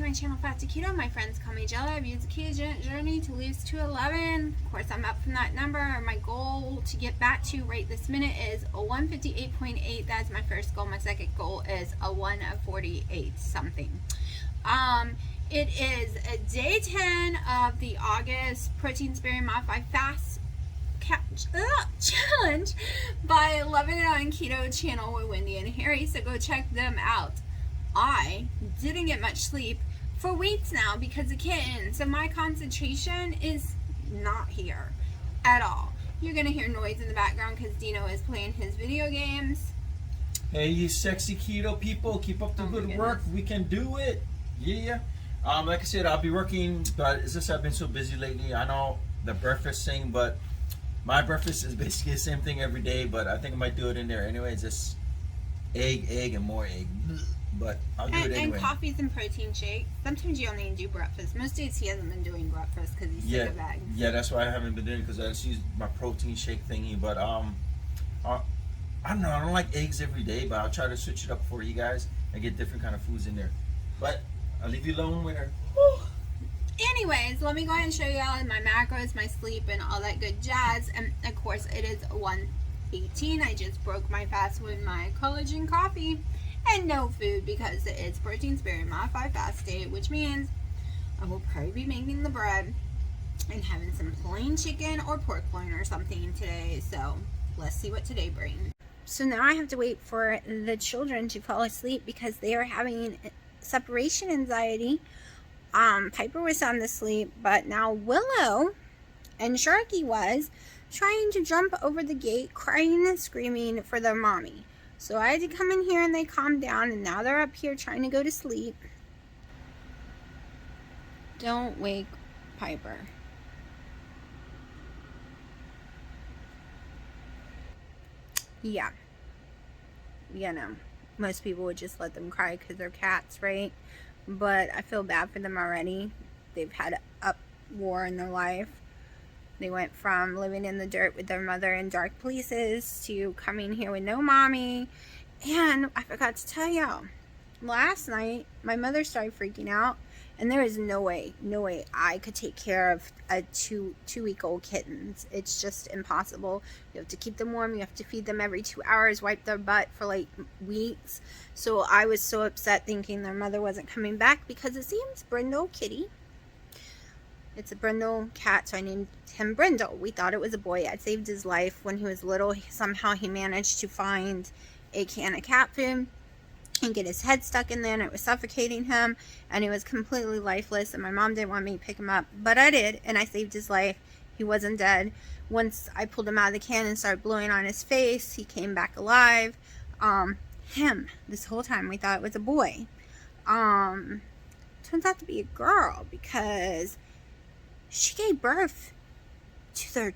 my channel Fat to Keto. My friends call me Jello. I've used the ketogenic journey to lose 211. Of course, I'm up from that number. My goal to get back to right this minute is a 158.8. That's my first goal. My second goal is a 148 something. It is day 10 of the August protein sparing modified fast challenge by Olivia NC Keto channel with Wendy and Harry. So go check them out. I didn't get much sleep for weeks now because of kittens, so my concentration is not here at all. You're gonna hear noise in the background because Dino is playing his video games. Hey, you sexy keto people, keep up the good work. We can do it. Yeah. Like I said, I'll be working, but it's just I've been so busy lately. I know the breakfast thing, but my breakfast is basically the same thing every day, but I think I might do it in there anyway. It's just egg, and more egg. But I'll do it anyway. And coffees and protein shakes. Sometimes you don't even do breakfast. Most days he hasn't been doing breakfast because he's sick of eggs. Yeah, that's why I haven't been doing it, because I just use my protein shake thingy. But I don't know. I don't like eggs every day, but I'll try to switch it up for you guys and get different kind of foods in there. But I'll leave you alone with her. Anyways, let me go ahead and show you all my macros, my sleep, and all that good jazz. And of course, it is 1:18. I just broke my fast with my collagen coffee and no food because it's protein sparing modified fast day, which means I will probably be making the bread and having some plain chicken or pork loin or something today. So let's see what today brings. So now I have to wait for the children to fall asleep because they are having separation anxiety. Piper was sound asleep, but now Willow and Sharky was trying to jump over the gate, crying and screaming for their mommy. So I had to come in here and they calmed down, and now they're up here trying to go to sleep. Don't wake Piper. Yeah. You know, most people would just let them cry because they're cats, right? But I feel bad for them already. They've had a war in their life. They went from living in the dirt with their mother in dark places to coming here with no mommy. And I forgot to tell y'all, last night my mother started freaking out, and there is no way I could take care of a two-week-old kittens. It's just impossible. You have to keep them warm. You have to feed them every 2 hours, wipe their butt for like weeks. So I was so upset thinking their mother wasn't coming back because it seems Brindle Kitty. It's a Brindle cat, so I named him Brindle. We thought it was a boy. I'd saved his life when he was little. Somehow he managed to find a can of cat food and get his head stuck in there, and it was suffocating him, and he was completely lifeless, and my mom didn't want me to pick him up, but I did, and I saved his life. He wasn't dead. Once I pulled him out of the can and started blowing on his face, he came back alive. This whole time we thought it was a boy. Turns out to be a girl because she gave birth to their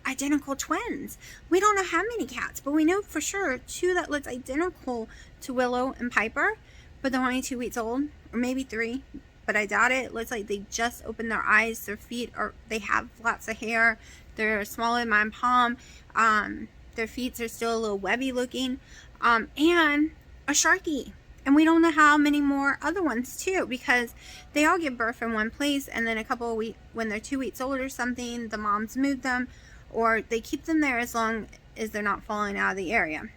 identical twins. We don't know how many cats, but we know for sure 2 that looked identical to Willow and Piper, but they're only 2 weeks old, or maybe 3, but I doubt it. It looks like they just opened their eyes. Their feet they have lots of hair. They're smaller than my palm. Their feet are still a little webby looking, and a Sharky. And we don't know how many more other ones too, because they all give birth in one place, and then a couple of weeks, when they're 2 weeks old or something, the moms move them, or they keep them there as long as they're not falling out of the area.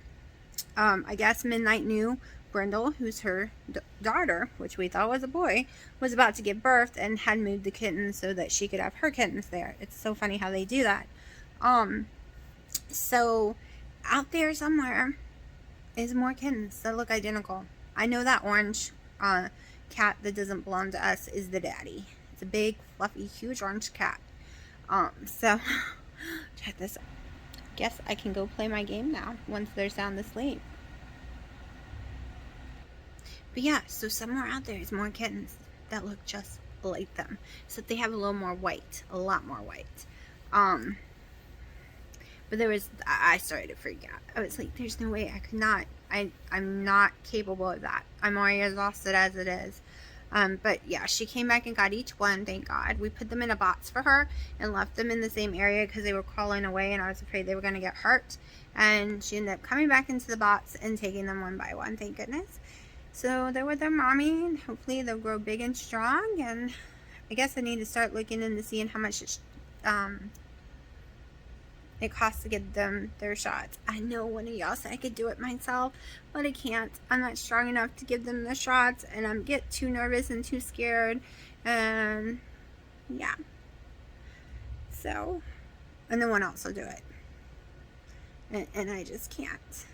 I guess Midnight knew Brindle, who's her daughter, which we thought was a boy, was about to give birth and had moved the kittens so that she could have her kittens there. It's so funny how they do that. So out there somewhere is more kittens that look identical. I know that orange cat that doesn't belong to us is the daddy. It's a big, fluffy, huge orange cat. So check this out. Guess I can go play my game now once they're sound asleep. But yeah, so somewhere out there is more kittens that look just like them, except they have a little more white, a lot more white. But I started to freak out. I was like, there's no way I could not. I'm not capable of that. I'm already exhausted as it is. But yeah, she came back and got each one, thank God. We put them in a box for her and left them in the same area because they were crawling away and I was afraid they were going to get hurt. And she ended up coming back into the box and taking them one by one, thank goodness. So they're with their mommy, and hopefully they'll grow big and strong. And I guess I need to start looking into seeing how much it costs to get them their shots. I know one of y'all said I could do it myself, but I can't. I'm not strong enough to give them the shots, and I get too nervous and too scared. And yeah. So, and then one else will do it. And I just can't.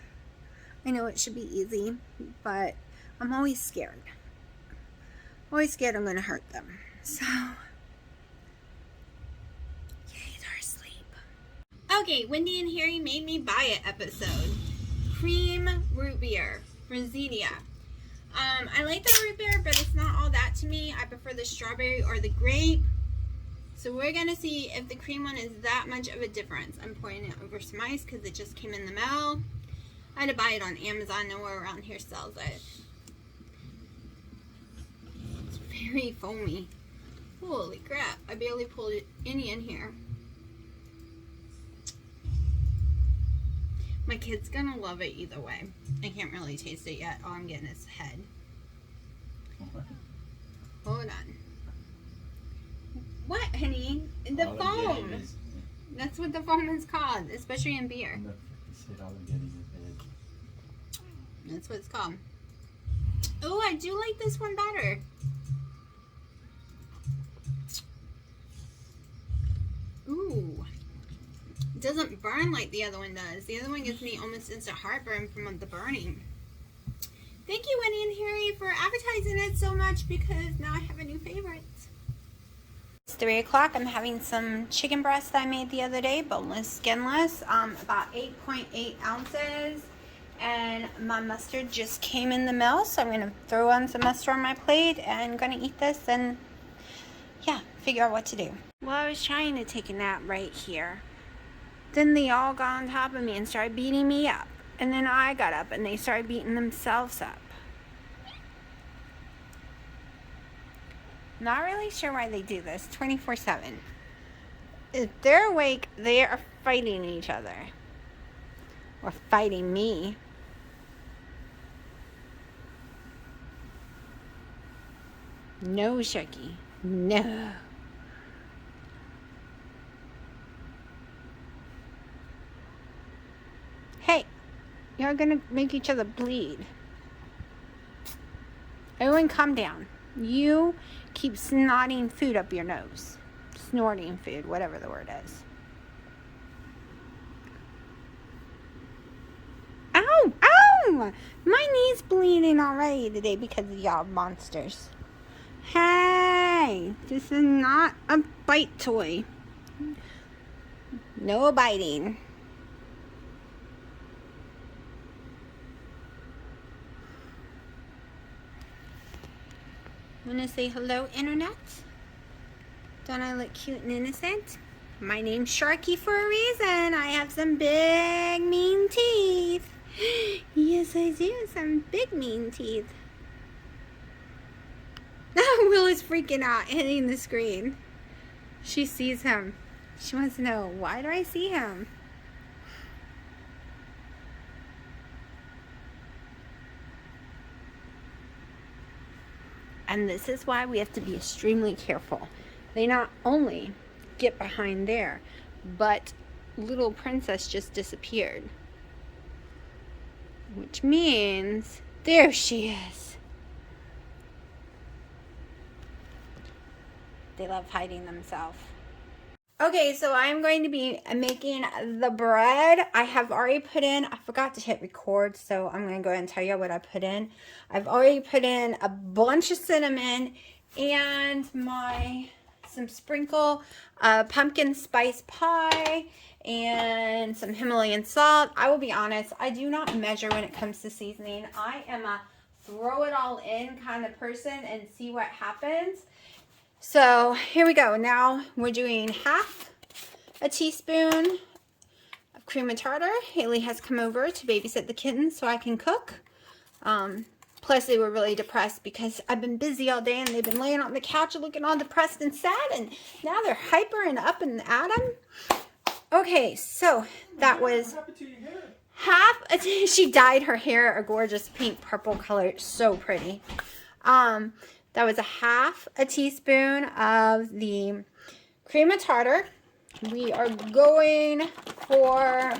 I know it should be easy, but I'm always scared. Always scared I'm going to hurt them. So, yay, they're asleep. Okay, Wendy and Harry made me buy it episode. Cream root beer for Zedia. I like the root beer, but it's not all that to me. I prefer the strawberry or the grape. So we're going to see if the cream one is that much of a difference. I'm pouring it over some ice because it just came in the mail. I had to buy it on Amazon. Nowhere around here sells it. It's very foamy. Holy crap. I barely pulled any in here. My kid's going to love it either way. I can't really taste it yet. All I'm getting is head. Hold on. What, honey? The foam. That's what the foam is called, especially in beer. That's what it's called. Oh, I do like this one better. Ooh. It doesn't burn like the other one does. The other one gives me almost instant heartburn from the burning. Thank you, Winnie and Harry, for advertising it so much because now I have a new favorite. It's 3 o'clock. I'm having some chicken breast I made the other day, boneless, skinless, about 8.8 ounces. And my mustard just came in the mail, so I'm going to throw on some mustard on my plate and going to eat this and, yeah, figure out what to do. Well, I was trying to take a nap right here. Then they all got on top of me and started beating me up. And then I got up and they started beating themselves up. Not really sure why they do this 24/7. If they're awake, they are fighting each other. Or fighting me. No, Sharky. No. Hey, you're gonna make each other bleed. Everyone calm down. You keep snotting food up your nose. Snorting food, whatever the word is. Ow! Ow! My knee's bleeding already today because of y'all monsters. Hey! This is not a bite toy. No biting. Wanna say hello, internet? Don't I look cute and innocent? My name's Sharky for a reason. I have some big, mean teeth. Yes, I do. Some big, mean teeth. Will is freaking out, hitting the screen. She sees him. She wants to know, why do I see him? And this is why we have to be extremely careful. They not only get behind there, but little princess just disappeared. Which means, there she is. They love hiding themselves. Okay, so I'm going to be making the bread. I have already put in, I forgot to hit record, so I'm going to go ahead and tell you what I put in. I've already put in a bunch of cinnamon and some sprinkle pumpkin spice pie and some Himalayan salt. I will be honest, I do not measure when it comes to seasoning. I am a throw it all in kind of person and see what happens. So here we go. Now we're doing half a teaspoon of cream of tartar. Haley has come over to babysit the kittens so I can cook. Plus they were really depressed because I've been busy all day and they've been laying on the couch looking all depressed and sad, and now they're hyper and up and at 'em. Okay, so that was... She dyed her hair a gorgeous pink purple color. It's so pretty. That was a half a teaspoon of the cream of tartar. We are going for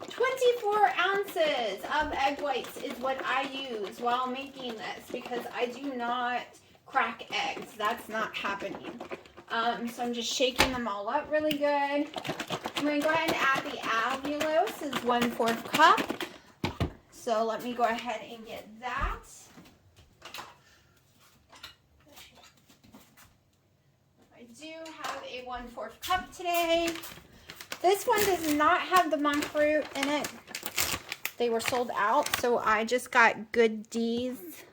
24 ounces of egg whites is what I use while making this, because I do not crack eggs. That's not happening. So I'm just shaking them all up really good. I'm going to go ahead and add the allulose, is 1/4 cup. So let me go ahead and get that. I do have a 1/4 cup today. This one does not have the monk fruit in it. They were sold out, so I just got Good D's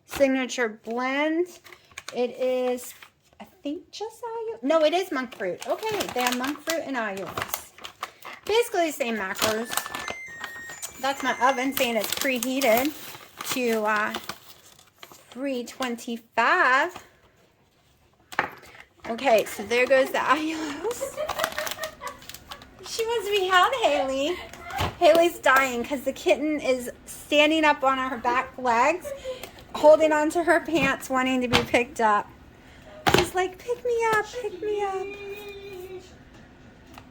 signature blend. It is, I think, just allulose. No, it is monk fruit. Okay, they have monk fruit and allulose. Basically the same macros. That's my oven saying it's preheated to 325. Okay, so there goes the allulose. She wants to be held, Haley. Haley's dying because the kitten is standing up on her back legs, holding onto her pants, wanting to be picked up. She's like, pick me up, pick me up.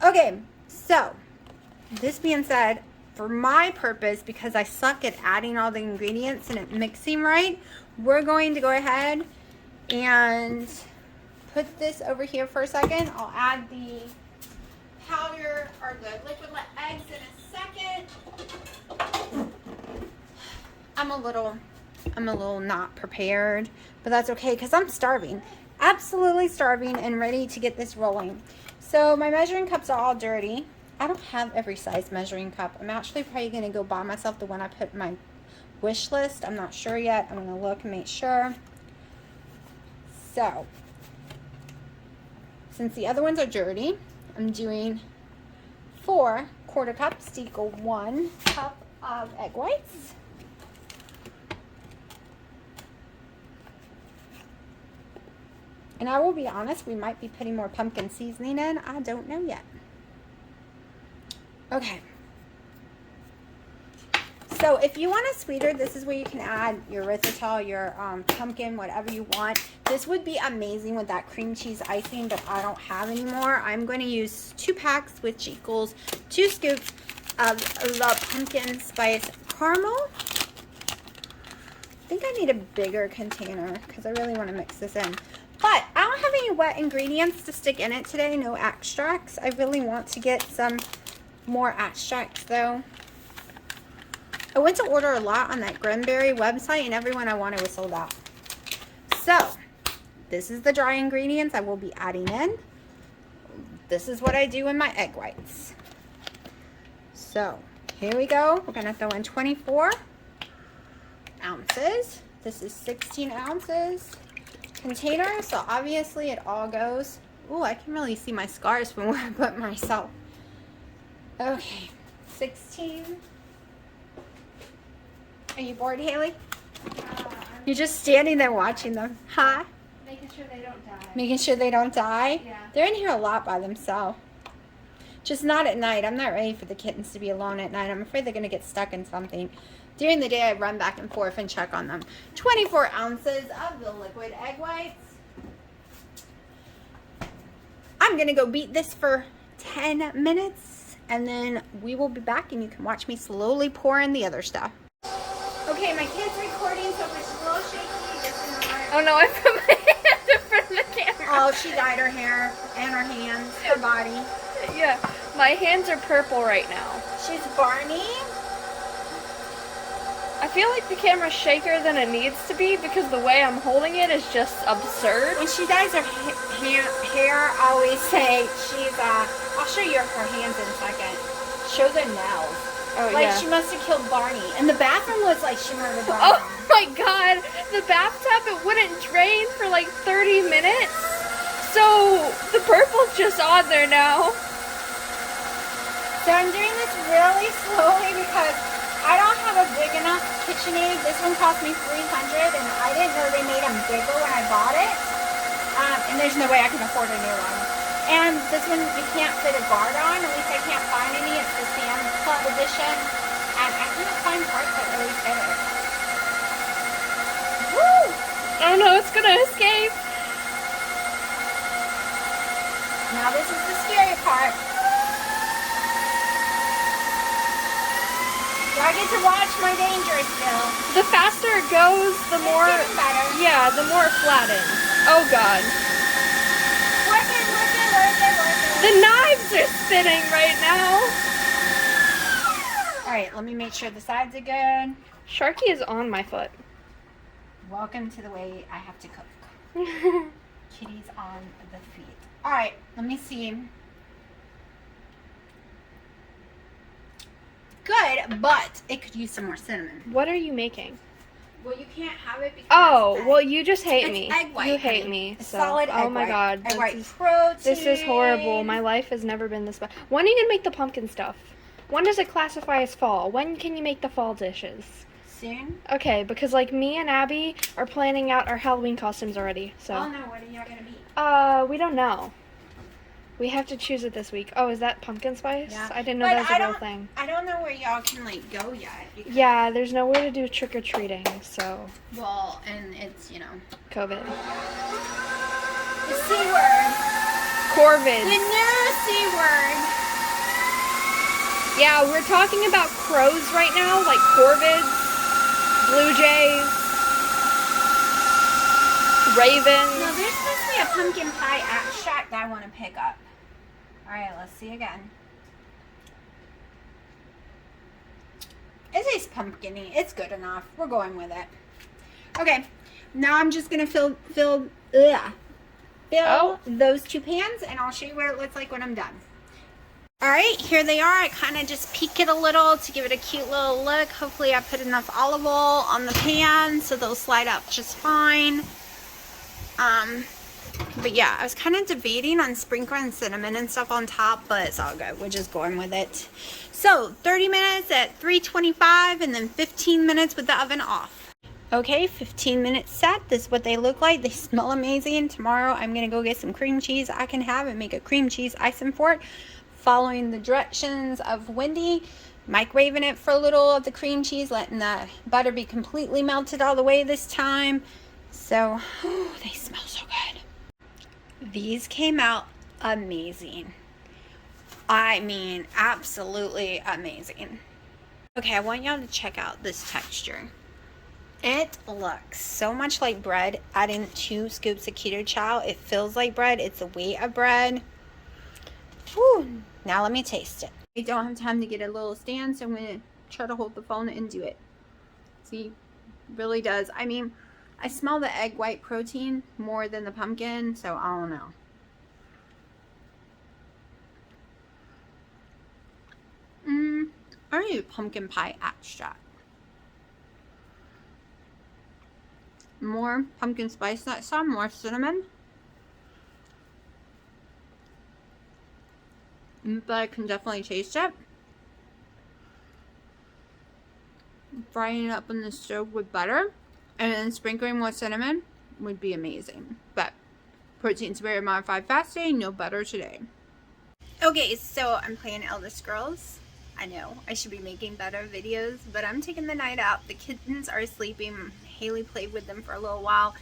Okay, so this being said, for my purpose, because I suck at adding all the ingredients and it mixing right, we're going to go ahead and put this over here for a second. I'll add the powder or the liquid eggs in a second. I'm a little not prepared, but that's okay because I'm starving. Absolutely starving and ready to get this rolling. So my measuring cups are all dirty. I don't have every size measuring cup. I'm actually probably going to go buy myself the one I put in my wish list. I'm not sure yet. I'm going to look and make sure. So, since the other ones are dirty, I'm doing 4 1/4 cups to equal 1 cup of egg whites. And I will be honest, we might be putting more pumpkin seasoning in. I don't know yet. Okay. So if you want it sweeter, this is where you can add your erythritol, your pumpkin, whatever you want. This would be amazing with that cream cheese icing, but I don't have anymore. I'm going to use 2 packs, which equals 2 scoops of the pumpkin spice caramel. I think I need a bigger container because I really want to mix this in. But I don't have any wet ingredients to stick in it today, no extracts. I really want to get some more extracts though. I went to order a lot on that Grimberry website and everyone I wanted was sold out. So, this is the dry ingredients I will be adding in. This is what I do in my egg whites. So, here we go. We're going to throw in 24 ounces. This is 16 ounces container, so obviously it all goes. Ooh, I can really see my scars from where I put myself. Okay, 16. Are you bored, Haley? You're just standing there watching them, huh? Making sure they don't die. Making sure they don't die? Yeah. They're in here a lot by themselves. Just not at night. I'm not ready for the kittens to be alone at night. I'm afraid they're going to get stuck in something. During the day, I run back and forth and check on them. 24 ounces of the liquid egg whites. I'm going to go beat this for 10 minutes, and then we will be back, and you can watch me slowly pour in the other stuff. Okay, my kid's recording, so if it's a little shaky, just ignore it. Oh no, I put my hand in front of the camera. Oh, she dyed her hair and her hands, her body. Yeah, my hands are purple right now. She's Barney. I feel like the camera's shakier than it needs to be because the way I'm holding it is just absurd. When she dyes her hair, I always say she's, I'll show you her hands in a second. Show the nails. Oh, like, yeah. she must have killed Barney. And the bathroom was like she murdered Barney. Oh my god, the bathtub, it wouldn't drain for like 30 minutes. So, the purple's just on there now. So I'm doing this really slowly because I don't have a big enough KitchenAid. This one cost me $300 and I didn't know they made them bigger when I bought it. And there's no way I can afford a new one. And this one you can't fit a guard on, at least I can't find any. It's the sand sensation, and I couldn't find parts that really fit it. Woo! Oh no, it's gonna escape. Now this is the scary part. Do I get to watch my danger still? The faster it goes, the more, It's getting better. yeah, the more it flattens. Oh god. Working. The knives are spinning right now. Alright, let me make sure the sides are good. Sharky is on my foot. Welcome to the way I have to cook. Kitty's on the feet. Alright, let me see. Good, but it could use some more cinnamon. What are you making? Well, you can't have it because Oh, well, you just hate it's me. egg white, You hate honey. me. It's So. solid Oh egg my white. god. Egg white This is, protein. this is horrible. My life has never been this bad. When are you gonna make the pumpkin stuff? When does it classify as fall? When can you make the fall dishes? Soon? Okay, because like me and Abby are planning out our Halloween costumes already. So. Oh no, what are y'all gonna be? We don't know. We have to choose it this week. Oh, is that pumpkin spice? Yeah. I didn't know But that was a real thing. I don't know where y'all can like go yet. Because, Yeah, there's nowhere to do trick or treating, so well, and it's, you know, COVID. the C word. The Corvid. new C word. Yeah, we're talking about crows right now, like corvids, blue jays, ravens. No, there's supposed to be a pumpkin pie abstract that I want to pick up. Alright, let's see again. It tastes pumpkin-y. It's good enough. We're going with it. Okay, now I'm just going to fill those two pans, and I'll show you what it looks like when I'm done. Alright, here they are. I kind of just peek it a little to give it a cute little look. Hopefully I put enough olive oil on the pan so they'll slide out just fine. But yeah, I was kind of debating on sprinkling cinnamon and stuff on top, but it's all good. We're just going with it. So 30 minutes at 325 and then 15 minutes with the oven off. Okay, 15 minutes set. This is what they look like. They smell amazing. Tomorrow I'm going to go get some cream cheese I can have and make a cream cheese icing for it. Following the directions of Wendy. Microwaving it for a little of the cream cheese. Letting the butter be completely melted all the way this time. So, they smell so good. These came out amazing. I mean, absolutely amazing. Okay, I want y'all to check out this texture. It looks so much like bread. Adding 2 scoops of keto chow. It feels like bread. It's the weight of bread. Whew. Now let me taste it. I don't have time to get a little stand, so I'm going to try to hold the phone and do it. See, it really does. I mean, I smell the egg white protein more than the pumpkin, so I don't know. I need a pumpkin pie extract. More pumpkin spice nut, some more cinnamon. But I can definitely taste it. Frying it up on the stove with butter and then sprinkling with cinnamon would be amazing. But protein very modified fasting, no butter today. Okay, so I'm playing Eldest Girls. I know I should be making better videos, but I'm taking the night out. The kittens are sleeping. Haley played with them for a little while.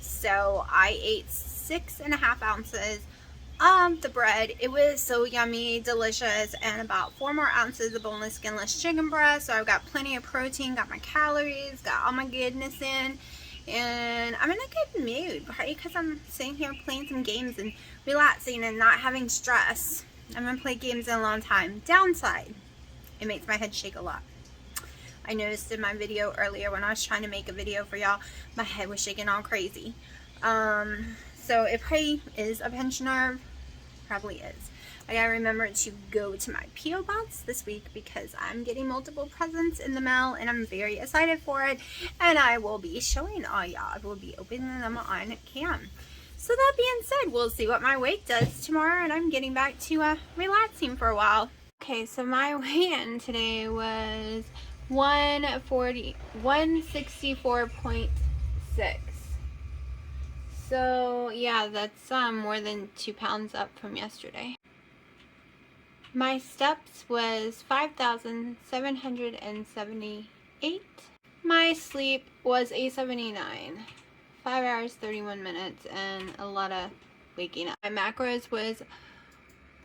So I ate 6.5 ounces of the bread. It was so yummy, delicious, and about 4 more ounces of boneless, skinless chicken breast. So I've got plenty of protein, got my calories, got all my goodness in, and I'm in a good mood, right? Because I'm sitting here playing some games and relaxing and not having stress. I haven't played games in a long time. Downside, it makes my head shake a lot. I noticed in my video earlier when I was trying to make a video for y'all, my head was shaking all crazy. So it probably is a pinched nerve. Probably is. I gotta remember to go to my P.O. box this week because I'm getting multiple presents in the mail and I'm very excited for it. And I will be showing all y'all. I will be opening them on cam. So that being said, we'll see what my weight does tomorrow, and I'm getting back to relaxing for a while. Okay, so my weigh-in today was 164.6. So yeah, that's more than 2 pounds up from yesterday. My steps was 5,778. My sleep was 879. 5 hours, 31 minutes, and a lot of waking up. My macros was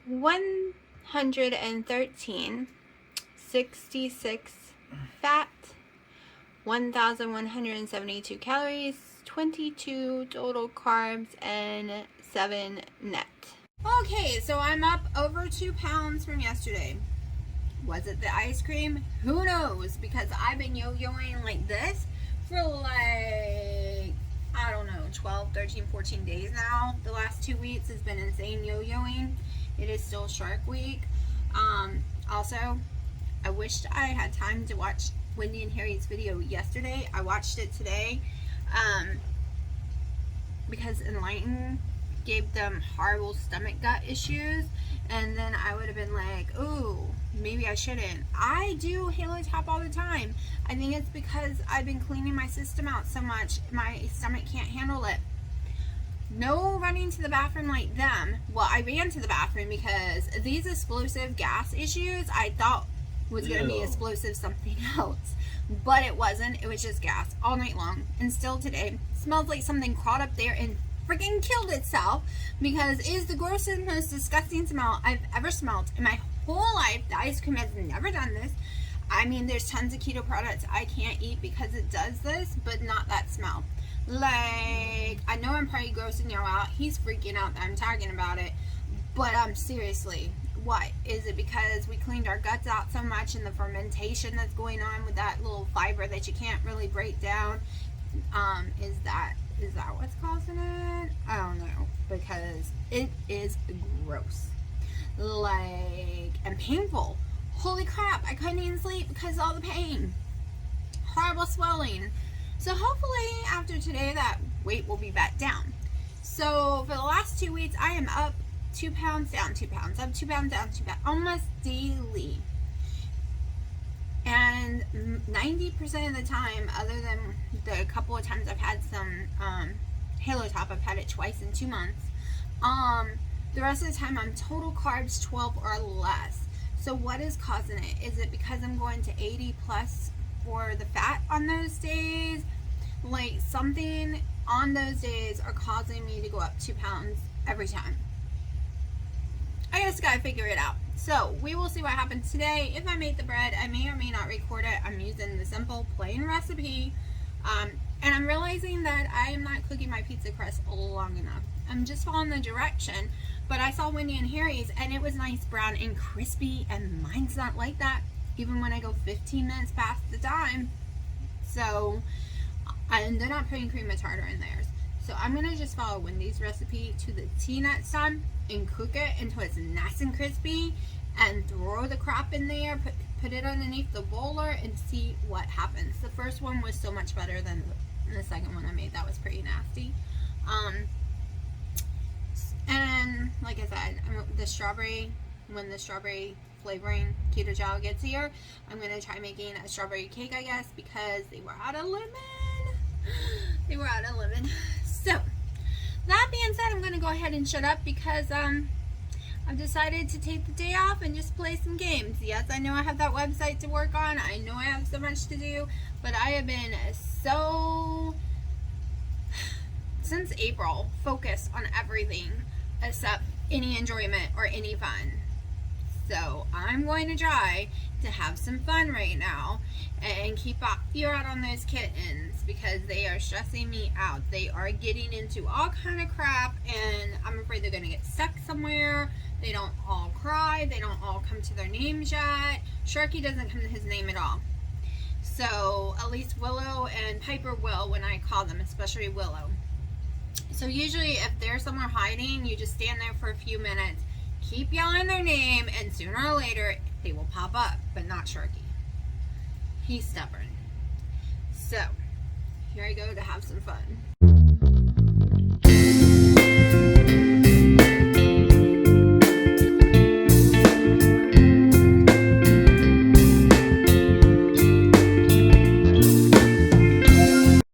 113, 66 fat, 1,172 calories, 22 total carbs, and 7 net. Okay, so I'm up over 2 pounds from yesterday. Was it the ice cream? Who knows? Because I've been yo-yoing like this for like, I don't know, 12, 13, 14 days now. The last 2 weeks has been insane yo-yoing. It is still Shark Week. Also, I wished I had time to watch Wendy and Harry's video yesterday. I watched it today because Enlighten gave them horrible stomach gut issues, and then I would have been like, ooh, maybe I shouldn't. I do Halo Top all the time. I think it's because I've been cleaning my system out so much, my stomach can't handle it. No running to the bathroom like them. Well, I ran to the bathroom because these explosive gas issues I thought was going to be explosive something else, but it wasn't. It was just gas all night long, and still today. Smells like something crawled up there and freaking killed itself, because it is the grossest, most disgusting smell I've ever smelled in my whole life. The ice cream has never done this. I mean, there's tons of keto products I can't eat because it does this, but not that smell. Like, I know I'm probably grossing y'all out. He's freaking out that I'm talking about it, but seriously, what is it? Because we cleaned our guts out so much, and the fermentation that's going on with that little fiber that you can't really break down. Is that what's causing it? I don't know, because it is gross, like, and painful. Holy crap, I couldn't even sleep because of all the pain. Horrible swelling. So hopefully after today that weight will be back down. So for the last 2 weeks I am up 2 pounds, down 2 pounds, up 2 pounds, down 2 pounds, almost daily. And 90% of the time, other than the couple of times I've had some Halo Top, I've had it twice in 2 months. The rest of the time I'm total carbs 12 or less. So what is causing it? Is it because I'm going to 80 plus for the fat on those days? Like, something on those days are causing me to go up 2 pounds every time. I just gotta figure it out. So we will see what happens today. If I make the bread, I may or may not record it. I'm using the simple plain recipe, and I'm realizing that I am not cooking my pizza crust long enough. I'm just following the direction, but I saw Wendy and Harry's and it was nice brown and crispy, and mine's not like that even when I go 15 minutes past the time. So, and they're not putting cream of tartar in theirs. So I'm gonna just follow Wendy's recipe to the T nuts time and cook it until it's nice and crispy, and throw the crap in there, put it underneath the bowler, and see what happens. The first one was so much better than the second one I made. That was pretty nasty. And like I said, when the strawberry flavoring keto gel gets here, I'm gonna try making a strawberry cake, I guess, because they were out of lemon. They were out of lemon. So that being said, I'm gonna go ahead and shut up because I've decided to take the day off and just play some games. Yes, I know I have that website to work on. I know I have so much to do, but I have been so, since April, focused on everything except any enjoyment or any fun. So I'm going to try to have some fun right now and keep an ear out on those kittens, because they are stressing me out. They are getting into all kind of crap, and I'm afraid they're going to get stuck somewhere. They don't all cry. They don't all come to their names yet. Sharky doesn't come to his name at all. So at least Willow and Piper will when I call them, especially Willow. So usually if they're somewhere hiding, you just stand there for a few minutes, keep yelling their name, and sooner or later they will pop up, but not Sharky. He's stubborn. So here I go to have some fun.